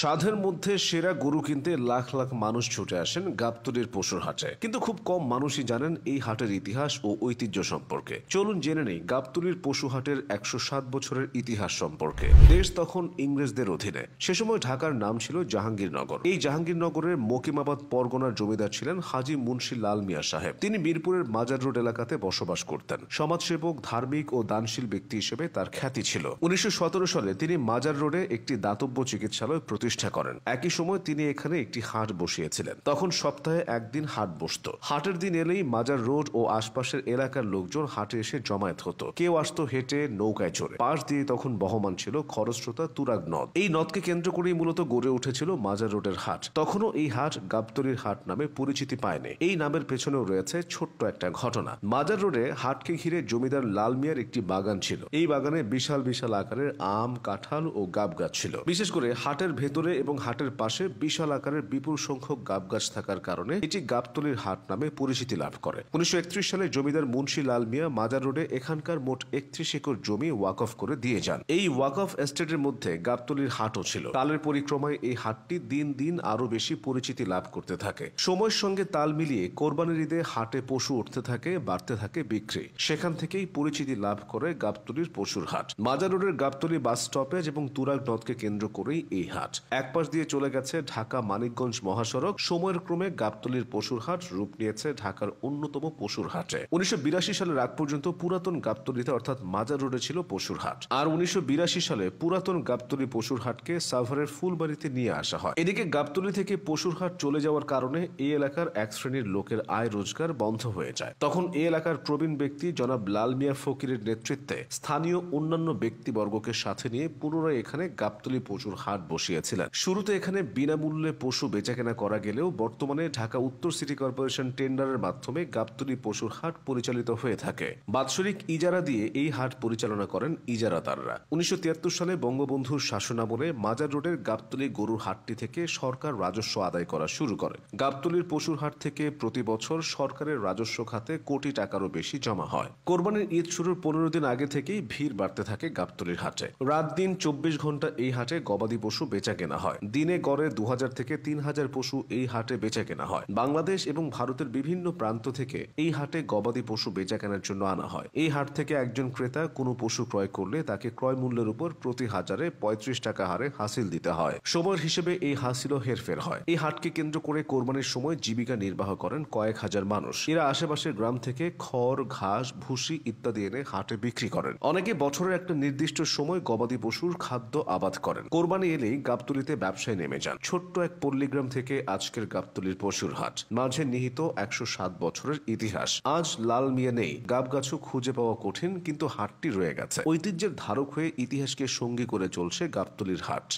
সাধের মধ্যে সেরা গরু কিনতে লাখ লাখ মানুষ ছুটে আসেন গাবতলীর পশুর হাটে, কিন্তু খুব কম মানুষই জানেন এই হাটের ইতিহাস ও ঐতিহ্য সম্পর্কে। চলুন জেনে নেই গাবতলীর পশু হাটের 107 বছরের ইতিহাস সম্পর্কে। দেশ তখন ইংরেজদের অধীনে। সে সময় ঢাকার নাম ছিল জাহাঙ্গীরনগর। এই জাহাঙ্গীরনগরের মকিমাবাদ পরগনার জমিদার ছিলেন হাজী মুন্সী লাল মিয়া সাহেব। তিনি মিরপুরের মাজার রোড এলাকাতে বসবাস করতেন। সমাজসেবক, ধার্মিক ও দানশীল ব্যক্তি হিসেবে তার খ্যাতি ছিল। 1917 সালে তিনি মাজার রোডে একটি দাতব্য চিকিৎসালয় প্রতিষ্ঠা করেন। একই সময় তিনি এখানে একটি হাট বসিয়েছিলেন। তখন সপ্তাহে একদিন হাট বসত। হাটের দিন এলেই মাজার রোড ও আশপাশের এলাকার লোকজন হাটে এসে জমায়েত হতো। কেউ আসতো হেঁটে, নৌকায় চড়ে। পাশ দিয়ে তখন বহমান ছিল খরস্রোতা তুরাগ নদ। এই নদকে কেন্দ্র করেই মূলত গড়ে উঠেছিল মাজার রোডের হাট। তখনও এই হাট গাবতলীর হাট নামে পরিচিতি পায়নি। এই নামের পেছনেও রয়েছে ছোট্ট একটা ঘটনা। মাজার রোডে হাটকে ঘিরে জমিদার লাল মিয়ার একটি বাগান ছিল। এই বাগানে বিশাল বিশাল আকারের আম, কাঁঠাল ও গাব গাছ ছিল। বিশেষ করে হাটের ভেতরে এবং হাটের পাশে বিশাল আকারের বিপুল সংখ্যক গাব গাছ থাকার কারণে এটি গাবতলীর হাট নামে পরিচিতি লাভ করে। 1931 সালে জমিদার মুন্সী লাল মিয়া মাজার রোডে এখানকার মোট 31 একর জমি ওয়াকফ করে দিয়ে যান। এই ওয়াকফ এস্টেটের মধ্যে গাবতলীর হাটও ছিল। কালের পরিক্রমায় এই হাটটি দিন দিন আরো বেশি পরিচিতি লাভ করতে থাকে। সময়ের সঙ্গে তাল মিলিয়ে কোরবানির ঈদে হাটে পশু উঠতে থাকে, বাড়তে থাকে বিক্রি। সেখান থেকেই পরিচিতি লাভ করে গাবতলীর পশুর হাট। মাজার রোডের গাবতলী বাস স্টপেজ এবং তুরাগ নদকে কেন্দ্র করেই এই হাট। এক পাশ দিয়ে চলে গেছে ঢাকা মানিকগঞ্জ মহাসড়ক। সময়ের ক্রমে গাবতলীর পশুর হাট রূপ নিয়েছে ঢাকার অন্যতম পশুর হাটে। 1982 সালের আগ পর্যন্ত পুরাতন গাবতলীতে অর্থাৎ মাজার রোডে ছিল পশুর হাট। আর 1982 সালে পুরাতন গাবতলী পশুর হাটকে সাভারের ফুলবাড়িতে নিয়ে আসা হয়। এদিকে গাবতলী থেকে পশুর হাট চলে যাওয়ার কারণে এই এলাকার এক শ্রেণীর লোকের আয় রোজগার বন্ধ হয়ে যায়। তখন এই এলাকার প্রবীণ ব্যক্তি জনাব লাল মিয়া ফকিরের নেতৃত্বে স্থানীয় অন্যান্য ব্যক্তিবর্গকে সাথে নিয়ে পুনরায় এখানে গাবতলী পশুর হাট বসিয়েছিলেন। শুরুতে এখানে বিনামূল্যে পশু বেচাকেনা করা গেলেও বর্তমানে ঢাকা উত্তর সিটি কর্পোরেশন টেন্ডারের মাধ্যমে গাবতলী পশুর হাট পরিচালিত হয়ে থাকে। বাৎসরিক ইজারা দিয়ে এই হাট পরিচালনা করেন ইজারাদাররা। 1973 সালে বঙ্গবন্ধুর শাসনামলে মাজার রোডের গাবতলী গরুর হাটটি থেকে সরকার রাজস্ব আদায় করা শুরু করে। গাবতলীর পশুর হাট থেকে প্রতি বছর সরকারের রাজস্ব খাতে কোটি টাকারও বেশি জমা হয়। কোরবানির ঈদ শুরুর 15 দিন আগে থেকেই ভিড় বাড়তে থাকে গাবতলীর হাটে। রাত দিন 24 ঘন্টা এই হাটে গবাদি পশু বেচা কেনা হয়। দিনে গড়ে 2000 থেকে 3000 পশু এই হাটে বেচা কেনা হয়। বাংলাদেশ এবং ভারতের বিভিন্ন প্রান্ত থেকে এই হাটে গবাদি পশু বেচা কেনার জন্য আনা হয়। এই হাট থেকে একজন ক্রেতা কোনো পশু ক্রয় করলে তাকে ক্রয় মূল্যের উপর প্রতি হাজারে 35 টাকা হারে হাসিল দিতে হয়। সময়ের হিসেবে এই হাসিলও হেরফের হয়। এই হাটকে কেন্দ্র করে কোরবানির সময় জীবিকা নির্বাহ করেন কয়েক হাজার মানুষ। এরা আশেপাশের গ্রাম থেকে খড়, ঘাস, ভুসি ইত্যাদি এনে হাটে বিক্রি করেন। অনেকে বছরের একটা নির্দিষ্ট সময় গবাদি পশুর খাদ্য আবাদ করেন। কোরবানি এলেই গাবতলীতে ব্যবসায় নেমে যান। ছোট্ট এক পল্লীগ্রাম থেকে আজকের গাবতলীর পশুর হাট। মাঝে নিহিত 107 বছরের ইতিহাস। আজ লাল মিয়া নেই, গাবগাছও খুঁজে পাওয়া কঠিন, কিন্তু হাটটি রয়ে গেছে। ঐতিহ্যের ধারক হয়ে ইতিহাসকে সঙ্গী করে চলছে গাবতলীর হাট।